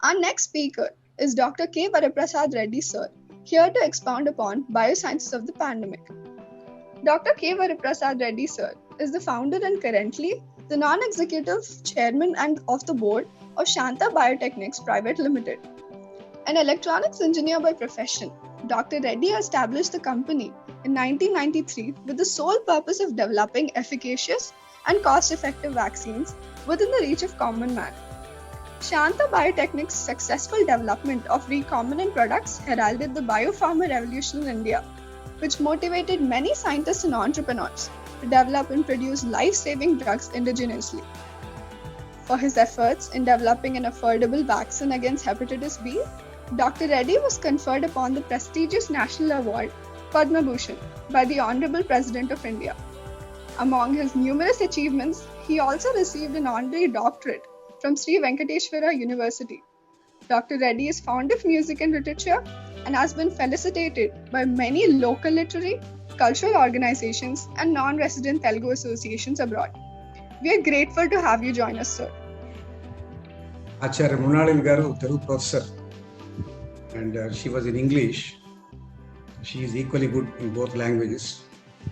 Our next speaker is Dr. K. Varaprasad Reddy sir, here to expound upon biosciences of the pandemic. Dr. K. Varaprasad Reddy sir is the founder and currently the non-executive chairman and of the board of Shanta Biotechnics Private Limited. An electronics engineer by profession, Dr. Reddy established the company in 1993 with the sole purpose of developing efficacious and cost-effective vaccines within the reach of common man. Shanta Biotechnics' successful development of recombinant products heralded the biopharma revolution in India, which motivated many scientists and entrepreneurs to develop and produce life-saving drugs indigenously. For his efforts in developing an affordable vaccine against hepatitis B, Dr. Reddy was conferred upon the prestigious national award Padma Bhushan by the Honorable President of India. Among his numerous achievements, he also received an honorary doctorate from Sri Venkateshwara University. Dr. Reddy is fond of music and literature and has been felicitated by many local literary, cultural organizations and non-resident Telugu associations abroad. We are grateful to have you join us, sir. Acharya Mrinalini garu Telugu professor, and she was in English. She is equally good in both languages,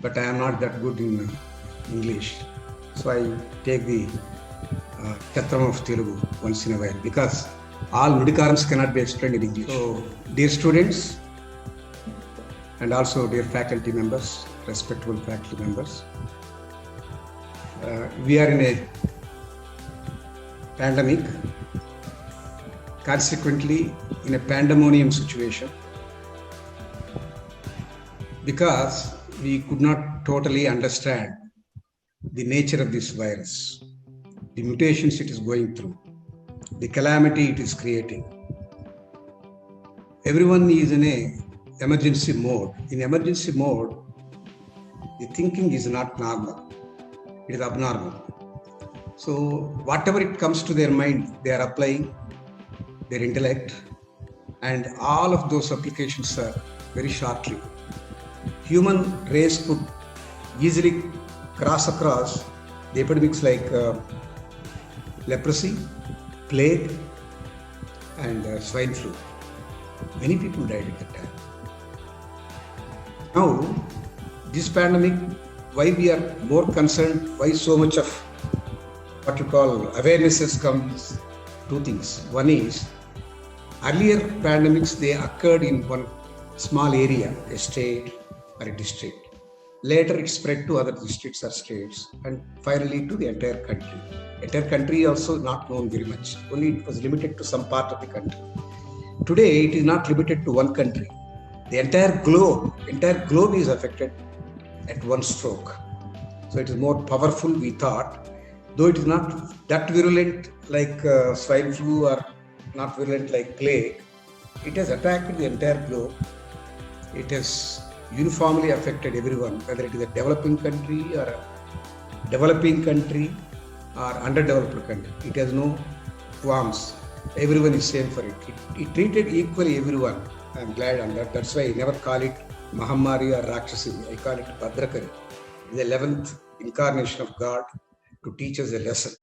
but I am not that good in English. So I take the Chatram of Telugu once in a while, because all nudikarams cannot be explained in English. So, dear students, and also dear faculty members, respectable faculty members, we are in a pandemic, consequently in a pandemonium situation, because we could not totally understand the nature of this virus, the mutations it is going through, the calamity it is creating. Everyone is in a emergency mode. In emergency mode, the thinking is not normal, it is abnormal. So whatever it comes to their mind, they are applying their intellect, and all of those applications are very shortly. Human race could easily cross across the epidemics like leprosy, plague, and swine flu. Many people died at that time. Now, this pandemic, why we are more concerned, why so much of what you call awarenesses comes, two things. One is, earlier pandemics, they occurred in one small area, a state or a district. Later it spread to other districts or states, and finally to the entire country. Entire country also not known very much. Only it was limited to some part of the country. Today it is not limited to one country. The entire globe is affected at one stroke. So it is more powerful, we thought, though it is not that virulent like swine flu or not virulent like plague. It has attacked the entire globe. It has uniformly affected everyone, whether it is a developing country or a developing country or underdeveloped country. It has no qualms. Everyone is same for it. It treated equally everyone. I am glad on that. That's why I never call it Mahamari or Rakshasi. I call it Bhadrakari. The 11th incarnation of God to teach us a lesson.